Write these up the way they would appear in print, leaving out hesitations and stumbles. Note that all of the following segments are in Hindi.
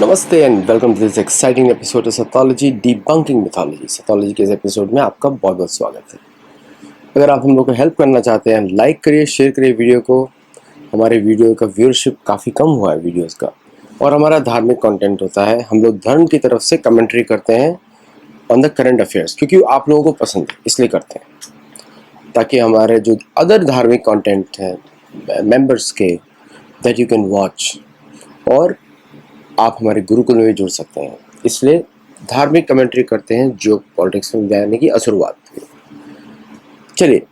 नमस्ते and welcome to this exciting episode of Saithology debunking mythology. Saithology के इस एपिसोड में आपका बहुत बहुत स्वागत है। अगर आप हम लोग को हेल्प करना चाहते हैं, लाइक करिए, शेयर करिए वीडियो को। हमारे वीडियो का व्यूअरशिप काफ़ी कम हुआ है वीडियोस का, और हमारा धार्मिक कंटेंट होता है। हम लोग धर्म की तरफ से कमेंट्री करते हैं ऑन द करंट अफेयर्स, क्योंकि आप लोगों को पसंद है इसलिए करते हैं, ताकि हमारे जो अदर धार्मिक कंटेंट हैं मेंबर्स के, दैट यू कैन वॉच, और आप हमारे गुरुकुल में भी जुड़ सकते हैं। इसलिए धार्मिक कमेंट्री करते हैं जो पॉलिटिक्स में जाने की शुरुआत हुई। चलिए,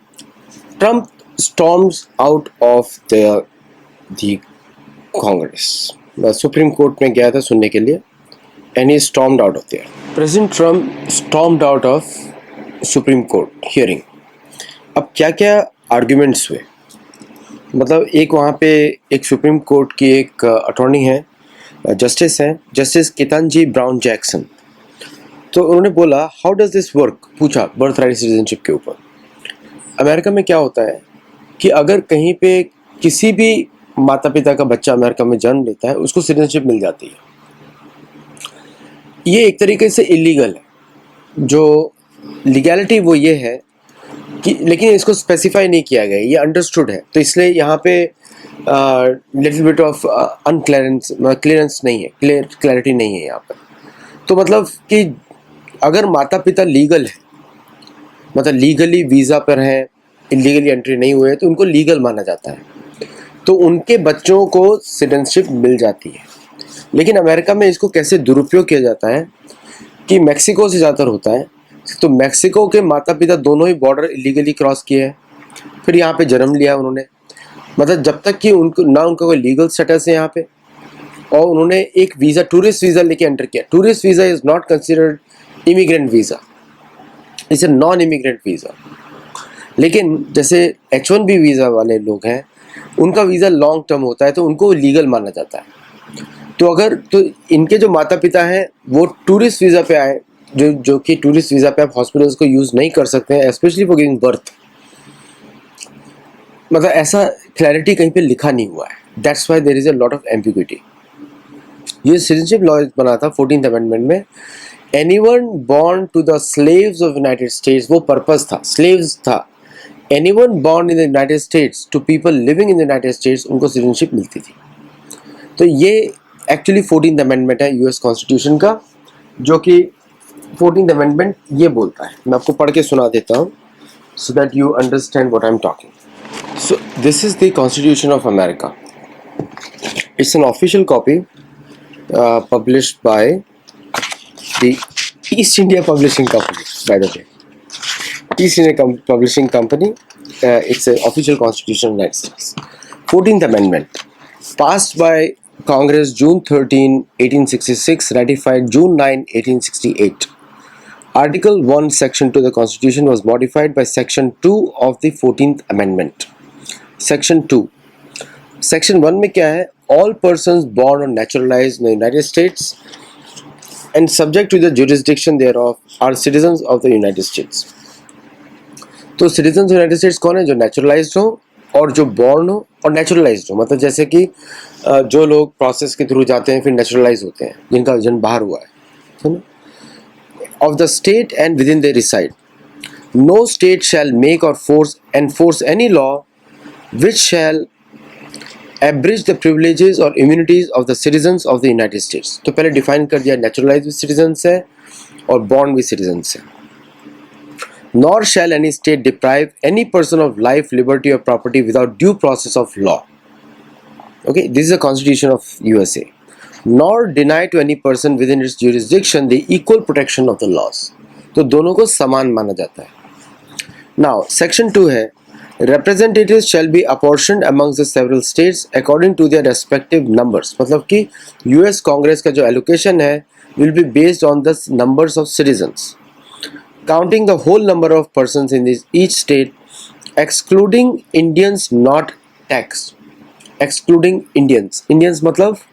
Trump storms out of the Congress. मैं सुप्रीम कोर्ट में गया था सुनने के लिए, and he stormed out of their. President Trump stormed out of supreme court hearing. अब क्या क्या आर्ग्यूमेंट्स हुए, मतलब एक वहाँ पे एक सुप्रीम कोर्ट की एक अटॉर्नी है, जस्टिस हैं, जस्टिस केतनजी ब्राउन जैक्सन। तो उन्होंने बोला हाउ डज दिस वर्क, पूछा बर्थ राइट सिटीजनशिप के ऊपर। अमेरिका में क्या होता है कि अगर कहीं पे किसी भी माता पिता का बच्चा अमेरिका में जन्म लेता है, उसको सिटीजनशिप मिल जाती है। ये एक तरीके से इलीगल है। जो लीगैलिटी वो ये है कि, लेकिन इसको स्पेसिफाई नहीं किया गया, ये अंडरस्टूड है, तो इसलिए यहाँ पे लिटिल बिट ऑफ क्लियरेंस नहीं है, क्लैरिटी नहीं है यहाँ पर। तो मतलब कि अगर माता पिता लीगल है, मतलब लीगली वीज़ा पर हैं, इलीगली एंट्री नहीं हुए, तो उनको लीगल माना जाता है, तो उनके बच्चों को सिटीजनशिप मिल जाती है। लेकिन अमेरिका में इसको कैसे दुरुपयोग किया जाता है कि मैक्सिको से ज़्यादातर होता है। तो मैक्सिको के माता पिता दोनों ही बॉर्डर इलीगली क्रॉस किए हैं, फिर यहाँ पे जन्म लिया उन्होंने, मतलब जब तक कि उनको ना उनका कोई लीगल स्टेटस है यहाँ पे, और उन्होंने एक वीज़ा, टूरिस्ट वीज़ा लेके एंटर किया। Tourist visa is not considered immigrant visa, it's a non immigrant visa. लेकिन जैसे H1B वीज़ा वाले लोग हैं, उनका वीज़ा लॉन्ग टर्म होता है, तो उनको लीगल माना जाता है। तो इनके जो माता पिता हैं वो टूरिस्ट वीज़ा पे आए, जो कि टूरिस्ट वीज़ा पे आप हॉस्पिटल्स को यूज़ नहीं कर सकते हैं, स्पेशली फॉर गिविंग बर्थ। मतलब ऐसा क्लैरिटी कहीं पे लिखा नहीं हुआ है, that's why there is a lot of ambiguity. ये सिटीजनशिप लॉ बना था 14th अमेंडमेंट में। Anyone born to the slaves of United States, वो पर्पस था, स्लेव्स था। Anyone born in the United States to people living in the United States, उनको सिटीजनशिप मिलती थी। तो ये एक्चुअली 14th अमेंडमेंट है यूएस कॉन्स्टिट्यूशन का, जो कि 14th अमेंडमेंट ये बोलता है। मैं आपको पढ़ के सुना देता हूँ so that you understand what I'm talking. So this is the Constitution of America. It's an official copy published by the East India Publishing Company, by the way. East India Publishing Company. It's an official Constitution of the United States. 14th Amendment, passed by Congress June 13, 1866, ratified June 9, 1868. Article 1, Section 2 of the Constitution was modified by Section 2 of the 14th Amendment. Section 2. Section 1 में क्या है? All persons born or naturalized in the United States and subject to the jurisdiction thereof are citizens of the United States. तो citizens of United States कौन है? जो naturalized हो और जो born हो और naturalized हो, मतलब जैसे कि जो लोग प्रोसेस के थ्रू जाते हैं फिर naturalized होते हैं, जिनका जन्म बाहर हुआ है ना, of the state and within they reside. No state shall make or enforce any law which shall abridge the privileges or immunities of the citizens of the United States. तो पहले डिफाइन कर दिया, naturalized citizens है और born with citizens है. Nor shall any state deprive any person of life, liberty or property without due process of law. Okay, this is the Constitution of USA. Nor deny to any person within its jurisdiction the equal protection of the laws. तो दोनों को समान माना जाता है. Now, Section 2 है, representatives shall be apportioned amongst the several states according to their respective numbers. मतलब कि US कांग्रेस का जो allocation है will be based on the numbers of citizens, counting the whole number of persons in each state, excluding Indians not taxed. Excluding Indians. Indians मतलब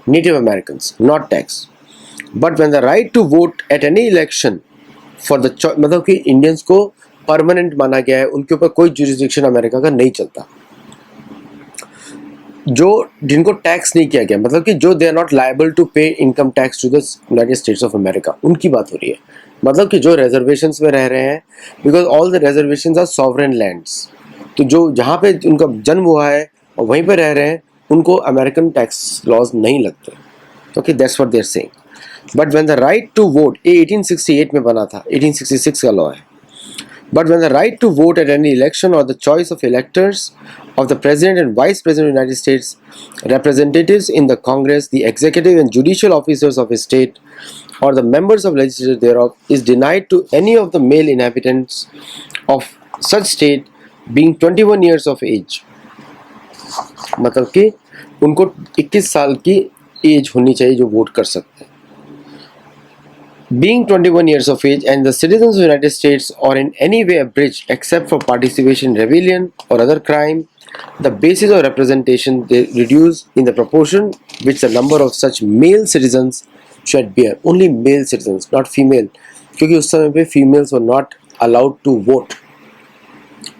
Native Americans, not taxed. But when the right to vote at any election for the मतलब कि इंडियंस को परमानेंट माना गया है, उनके ऊपर कोई जुरिस्डिक्शन अमेरिका का नहीं चलता. जो जिनको टैक्स नहीं किया गया, मतलब कि जो they are not liable to pay income tax to the United States of America, उनकी बात हो रही है। मतलब कि जो रिजर्वेशंस में रह रहे हैं, because all the reservations are sovereign lands, तो जो जहाँ पे उनका जन्म हुआ है और वहीं पे रह रहे हैं, उनको अमेरिकन टैक्स लॉज नहीं लगते। Okay, that's what they are saying. But when the right to vote, ये 1868 में बना था, 1866 का लॉ है। But when the right to vote at any election or the choice of electors of the President and Vice President of the United States, representatives in the Congress, the executive and judicial officers of a state, or the members of legislature thereof is denied to any of the male inhabitants of such state being 21 years of age, मतलब कि उनको 21 साल की एज होनी चाहिए जो वोट कर सकते हैं। Being 21 years of age and the citizens of the United States or in any way abridged except for participation in rebellion or other crime, the basis of representation they reduce in the proportion which the number of such male citizens should bear. Only male citizens, not female, क्योंकि उस समय पे females were not allowed to vote.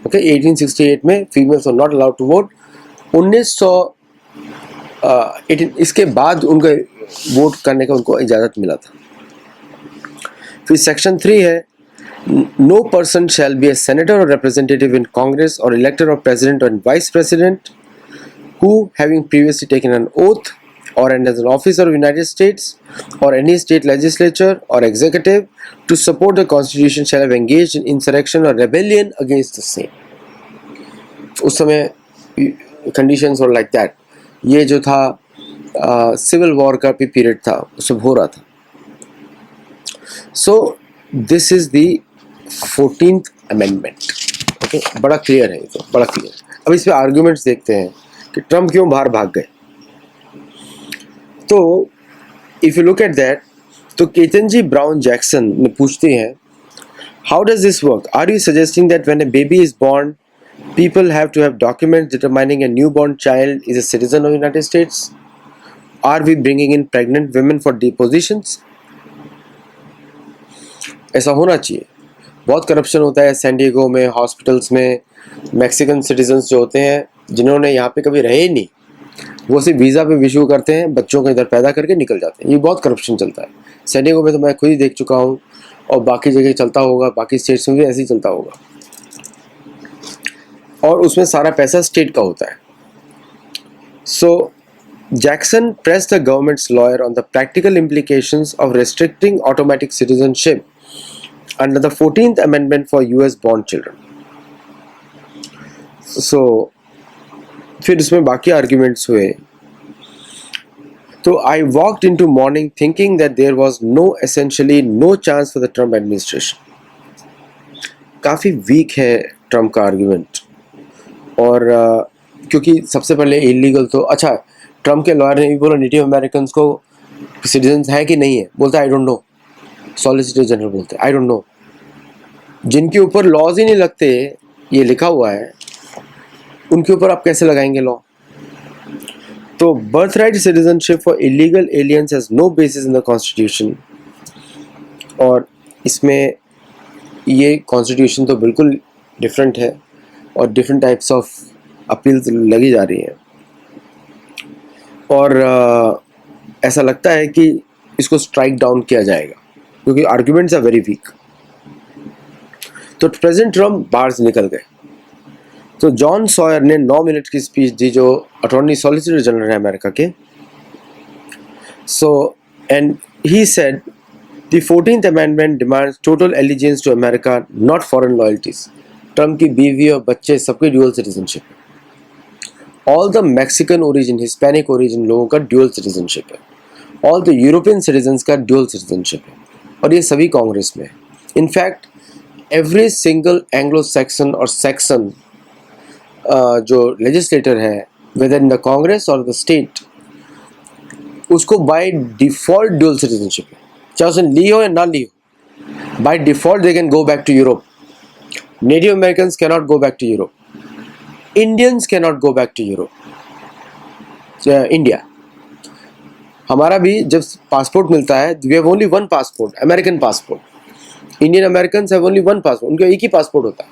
Okay, 1868 में females were not allowed to vote. 1918 इसके बाद उनको वोट करने का उनको इजाज़त मिला था। फिर सेक्शन 3 है, no person shall be a senator or representative in Congress or elector of president or vice president who having previously taken an oath or and as an officer of United States or any state legislature or executive to support the Constitution shall have engaged in insurrection or rebellion against the same. उस समय conditions were like that. ये जो था सिविल वॉर का भी पीरियड था, सब हो रहा था। So this is the 14th amendment. Okay, बड़ा क्लियर है, तो बड़ा क्लियर। अब इस पे आर्ग्यूमेंट्स देखते हैं कि ट्रम्प क्यों बाहर भाग गए। तो if you look at that, तो केतनजी ब्राउन जैक्सन ने पूछते हैं, how does this work? Are you suggesting that when a baby is born people have to have documents determining a newborn child is a citizen of the United States? Are we bringing in pregnant women for depositions? ऐसा होना चाहिए। बहुत करप्शन होता है सैन डिएगो में, हॉस्पिटल्स में। मैक्सिकन सिटीजन्स जो होते हैं, जिन्होंने यहाँ पे कभी रहे ही नहीं, वो सिर्फ वीज़ा पे इशू करते हैं, बच्चों को इधर पैदा करके निकल जाते हैं। ये बहुत करप्शन चलता है सैन डिएगो में, तो मैं खुद ही देख चुका हूँ, और बाकी जगह चलता होगा, बाकी स्टेट्स में भी ऐसे ही चलता होगा। और उसमें सारा पैसा स्टेट का होता है। सो Jackson pressed the government's lawyer on the practical implications of restricting automatic citizenship under the 14th Amendment for US born children. So फिर इसमें बाकी आर्ग्यूमेंट्स हुए। तो I walked into morning thinking that there was essentially no chance for the Trump administration. काफ़ी वीक है ट्रम्प का आर्ग्यूमेंट। और क्योंकि सबसे पहले इलीगल, तो अच्छा, ट्रम्प के लॉयर ने भी बोला नेटिव अमेरिकन को सिटीजन्स है कि नहीं है, बोलता I don't know. Solicitor general बोलते आई डोंट नो। जिनके ऊपर लॉज ही नहीं लगते, ये लिखा हुआ है, उनके ऊपर आप कैसे लगाएंगे लॉ? तो birthright citizenship for illegal aliens has no basis in the constitution. और इसमें ये कॉन्स्टिट्यूशन तो बिल्कुल डिफरेंट है, और डिफरेंट टाइप्स ऑफ अपील्स लगी जा रही हैं। और ऐसा लगता है कि इसको स्ट्राइक डाउन किया जाएगा, क्योंकि आर्ग्यूमेंट्स आर वेरी वीक। तो प्रेसिडेंट ट्रम्प बाहर से निकल गए। तो जॉन सॉयर ने 9 मिनट की स्पीच दी, जो अटॉर्नी सॉलिसिटर जनरल है अमेरिका के। So and he said the 14th amendment demands total allegiance to America, not foreign loyalties. Trump की बीवी और बच्चे सबके ड्यूअल सिटीजनशिप है। All the Mexican origin, Hispanic origin लोगों का ड्यूअल सिटीजनशिप है। ऑल द यूरोपियन सिटीजन्स का ड्यूअल सिटीजनशिप है, और ये सभी कांग्रेस में है। In fact every single Anglo Saxon और सैक्सन जो लेजिस्लेटर है वेदर इन द कांग्रेस और द स्टेट, उसको बाय डिफॉल्ट ड्यूअल सिटीजनशिप है, चाहे उसने ली हो या ना ली हो। By default they can go back to Europe. Native Americans cannot go back to Europe. Indians cannot go back to Europe. India. हमारा भी जब पासपोर्ट मिलता है, we have only one passport, American passport. Indian Americans have only one passport. उनका एक ही पासपोर्ट होता है।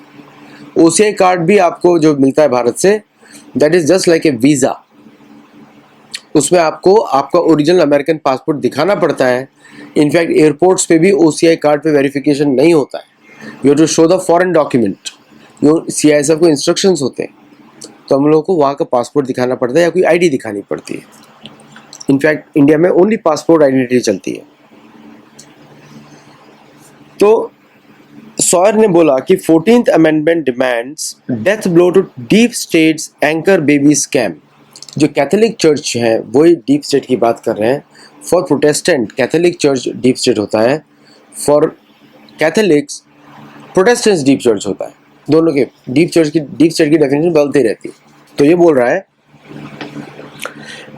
OCI कार्ड भी आपको जो मिलता है भारत से, that is just like a visa. उसमें आपको आपका ओरिजिनल अमेरिकन पासपोर्ट दिखाना पड़ता है। इनफैक्ट एयरपोर्ट्स पे भी OCI कार्ड पे वेरिफिकेशन नहीं होता है, you have to show the foreign document. जो CISF को इंस्ट्रक्शंस होते हैं, तो हम लोगों को वहाँ का पासपोर्ट दिखाना पड़ता है या कोई ID दिखानी पड़ती है। इनफैक्ट इंडिया में ओनली पासपोर्ट आइडेंटिटी चलती है। तो सॉयर ने बोला कि 14th amendment demands death blow to deep state's anchor baby scam. जो कैथोलिक चर्च है वही डीप स्टेट की बात कर रहे हैं। For Protestant Catholic church deep state होता है, for Catholics Protestant deep church होता है। दोनों के डीप स्टेट की डेफिनेशन बदलती रहती है। तो ये बोल रहा है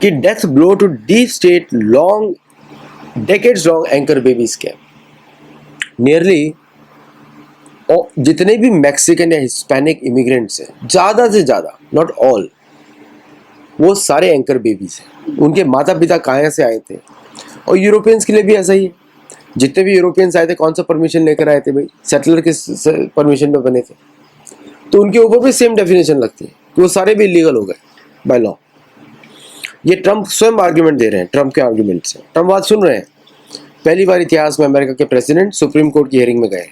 कि death blow to deep state long decades long anchor baby scam. Nearly जितने भी मैक्सिकन या हिस्पैनिक इमिग्रेंट्स हैं, ज़्यादा से ज़्यादा, नॉट ऑल, वो सारे एंकर बेबीज हैं। उनके माता पिता कहाँ से आए थे। और यूरोपियंस के लिए भी ऐसा ही है। जितने भी यूरोपियंस आए थे कौन सा परमिशन लेकर आए थे भाई? सेटलर के परमिशन पे बने थे। तो उनके ऊपर भी सेम डेफिनेशन लगती है कि वो सारे भी इलीगल हो गए बाय लॉ। ये ट्रम्प स्वयं आर्ग्यूमेंट दे रहे हैं। ट्रम्प के आर्ग्यूमेंट से ट्रम्प बात सुन रहे हैं। पहली बार इतिहास में अमेरिका के प्रेसिडेंट सुप्रीम कोर्ट की हियरिंग में गए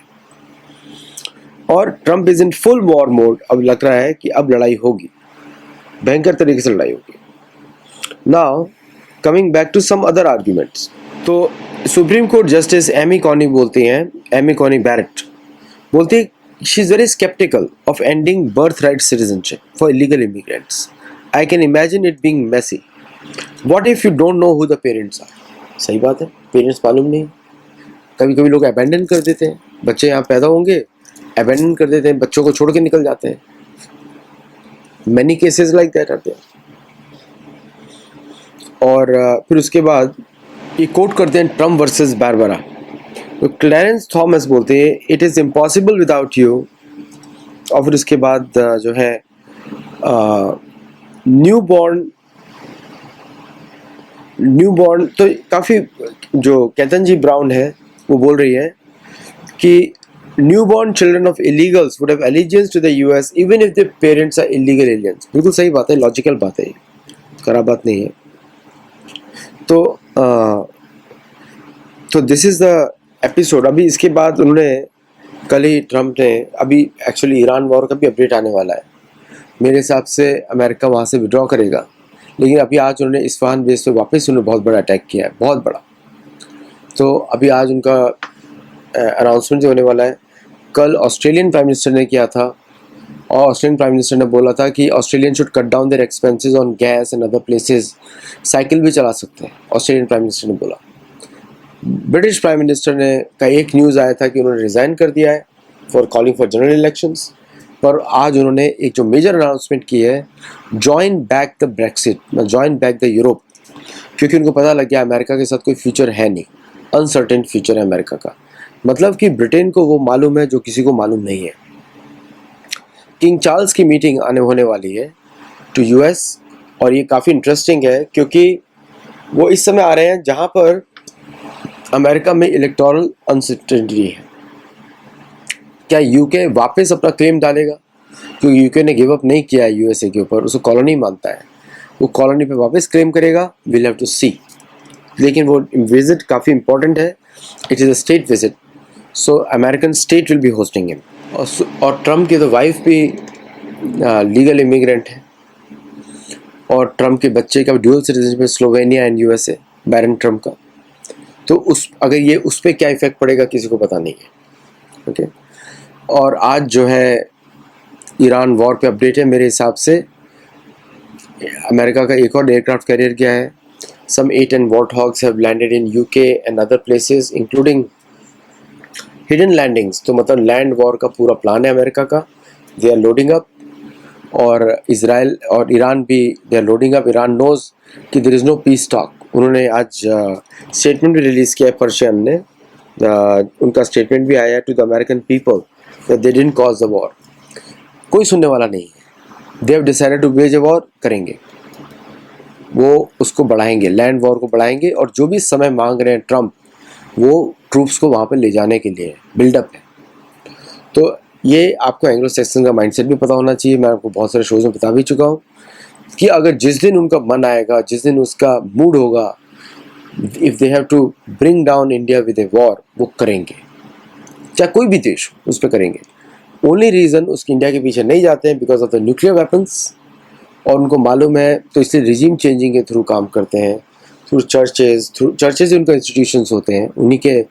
और Trump is in full war mode. अब लग रहा है कि अब लड़ाई होगी, भयंकर तरीके से लड़ाई होगी। Now coming back to some other arguments. तो supreme court justice Amy Coney बोलती हैं, एमी कॉनी बैरेट बोलती है, she is very sceptical of ending birthright citizenship for illegal immigrants. I can imagine it being messy. What if you don't know who the parents are. सही बात है, पेरेंट्स मालूम नहीं। कभी कभी लोग अबैंडन कर देते हैं, बच्चे यहाँ पैदा होंगे अबैंडन कर देते हैं, बच्चों को छोड़ के निकल जाते हैं। Many cases like that are there. और फिर उसके बाद ये कोट करते हैं ट्रम्प वर्सेस बारबरा। तो क्लैरेंस थॉमस बोलते हैं it is impossible without you. और फिर उसके बाद जो है न्यू बॉर्न तो काफ़ी, जो कैथन जी ब्राउन है वो बोल रही है कि newborn children of illegals would have allegiance to the US even if their parents are illegal aliens। बिल्कुल सही बात है, लॉजिकल बात है, खराब बात नहीं है। तो दिस इज द एपिसोड। अभी इसके बाद उन्होंने कल ही ट्रम्प ने, अभी एक्चुअली ईरान वॉर का भी अपडेट आने वाला है। मेरे हिसाब से अमेरिका वहाँ से विड्रॉ करेगा, लेकिन अभी आज उन्होंने इस्फहान बेस पे वापस उन्होंने बहुत बड़ा अटैक किया है, बहुत बड़ा। तो अभी आज उनका अनाउंसमेंट जो होने वाला है। कल ऑस्ट्रेलियन प्राइम मिनिस्टर ने किया था और ऑस्ट्रेलियन प्राइम मिनिस्टर ने बोला था कि Australian should cut down their expenses on gas and other places. Cycle भी चला सकते हैं, ऑस्ट्रेलियन प्राइम मिनिस्टर ने बोला। ब्रिटिश प्राइम मिनिस्टर ने का एक न्यूज़ आया था कि उन्होंने रिज़ाइन कर दिया है for calling for general elections. पर आज उन्होंने एक जो मेजर अनाउंसमेंट की है, join back the Brexit, join back the Europe, क्योंकि उनको पता लग गया अमेरिका के साथ कोई फ्यूचर है नहीं, अनसर्टेन फ्यूचर है अमेरिका का। मतलब कि ब्रिटेन को वो मालूम है जो किसी को मालूम नहीं है। किंग चार्ल्स की मीटिंग आने होने वाली है टू US, और ये काफ़ी इंटरेस्टिंग है क्योंकि वो इस समय आ रहे हैं जहाँ पर अमेरिका में इलेक्टोरल अनसर्टेनिटी है। क्या UK वापस अपना क्लेम डालेगा? क्योंकि UK ने गिव अप नहीं किया है USA के ऊपर, उसको कॉलोनी मानता है, वो कॉलोनी पे वापस क्लेम करेगा, विल हैव टू सी। लेकिन वो विजिट काफ़ी इंपॉर्टेंट है, it is a state visit, so American state will be hosting him. और ट्रम्प की तो वाइफ भी लीगल इमिग्रेंट है, और ट्रम्प के बच्चे का ड्यूअल सिटीजनशिप है, Slovenia and USA, Barron Trump का। तो अगर ये उस पर क्या इफेक्ट पड़ेगा किसी को पता नहीं है। ओके, और आज जो है ईरान वॉर पे अपडेट है। मेरे हिसाब से अमेरिका का एक और एयरक्राफ्ट कैरियर गया है। Some 8 Warthogs have landed in UK and other places, including hidden landings। तो मतलब लैंड वॉर का पूरा प्लान है अमेरिका का। दे आर लोडिंग अप, और इजराइल और ईरान भी they are loading up. Iran knows कि there is no peace talk. उन्होंने आज स्टेटमेंट भी रिलीज़ किया है, पर्शियन ने। उनका स्टेटमेंट भी आया to the American people that they didn't cause the war. कोई सुनने वाला नहीं है। They have decided to wage a war, करेंगे वो, उसको बढ़ाएंगे, लैंड वॉर को बढ़ाएंगे। और जो भी समय मांग रहे हैं ट्रम्प, वो ट्रूप्स को वहाँ पर ले जाने के लिए बिल्डअप है। तो ये आपको एंग्लो सैक्सन का माइंडसेट भी पता होना चाहिए। मैं आपको बहुत सारे शोज़ में बता भी चुका हूँ। कि अगर जिस दिन उनका मन आएगा, जिस दिन उसका मूड होगा, if they have to bring down India with a war, वो करेंगे, चाहे कोई भी देश हो उस पर करेंगे। ओनली रीज़न उसकी इंडिया के पीछे नहीं जाते हैं because of the nuclear weapons, और उनको मालूम है, तो इसलिए रिजीम चेंजिंग के थ्रू काम करते हैं, थ्रू चर्चेज उनका इंस्टीट्यूशंस होते हैं, उन्हीं के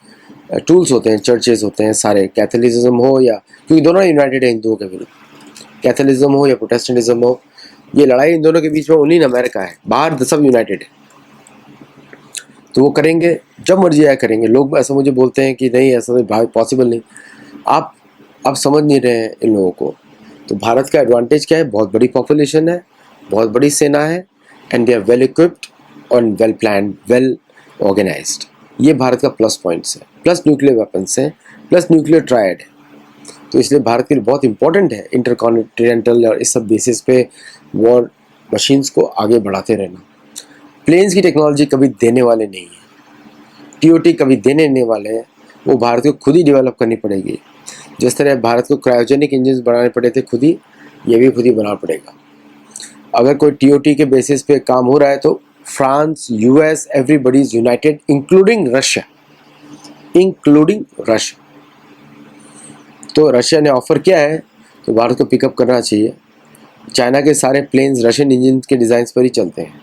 टूल्स होते हैं, चर्चेज होते हैं सारे, कैथोलिज्म हो या, क्योंकि दोनों यूनाइटेड है हिंदुओं के विरुद्ध, कैथोलिज्म हो या प्रोटेस्टेंटिज्म हो, ये लड़ाई इन दोनों के बीच में ओनली इन अमेरिका है, बाहर सब यूनाइटेड है। तो वो करेंगे, जब मर्जी आया करेंगे। लोग ऐसा मुझे बोलते हैं कि नहीं ऐसा तो पॉसिबल नहीं। आप समझ नहीं रहे हैं इन लोगों को। तो भारत का एडवांटेज क्या है? बहुत बड़ी पॉपुलेशन है, बहुत बड़ी सेना है, and they are well equipped और वेल प्लान्ड, वेल ऑर्गेनाइज्ड। ये भारत का प्लस पॉइंट्स है, प्लस न्यूक्लियर वेपन्स हैं, प्लस न्यूक्लियर ट्रायड है। तो इसलिए भारत के लिए बहुत इंपॉर्टेंट है इंटरकॉन्टिनेंटल और इस सब बेसिस पे वॉर मशीन्स को आगे बढ़ाते रहना। प्लेन्स की टेक्नोलॉजी कभी देने वाले नहीं है, टीओटी कभी देने नहीं वाले हैं, वो भारत को खुद ही डेवलप करनी पड़ेगी। जिस तरह भारत को क्रायोजेनिक इंजन बनाने पड़े थे खुद ही, ये भी खुद ही बनाना पड़ेगा। अगर कोई टीओटी के बेसिस पे काम हो रहा है तो France, US, everybody is United, including Russia. तो रशिया ने ऑफर किया है तो भारत को पिकअप करना चाहिए। चाइना के सारे प्लेन्स रशियन इंजन के डिज़ाइन पर ही चलते हैं।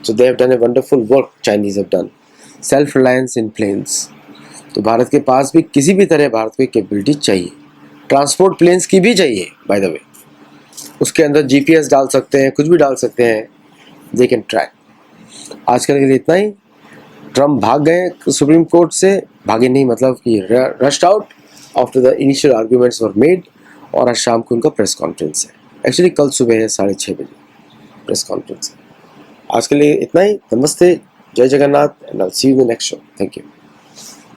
So they have done a wonderful work, Chinese have done self reliance in planes. तो भारत के पास भी किसी भी तरह भारत को कैपेबिलिटी चाहिए, ट्रांसपोर्ट प्लेन्स की भी चाहिए बाय द वे। उसके अंदर जीपीएस डाल सकते हैं, कुछ भी डाल सकते हैं, दे कैन ट्रैक। आजकल के लिए इतना ही। ट्रम्प भाग गए सुप्रीम कोर्ट से, भागे नहीं मतलब कि rushed out after the initial arguments were made, और आज शाम को उनका प्रेस कॉन्फ्रेंस है। एक्चुअली कल सुबह है 6:30 बजे प्रेस कॉन्फ्रेंस है। आज के लिए इतना ही। नमस्ते, जय Jagannath, and I will see you in the next show. Thank you.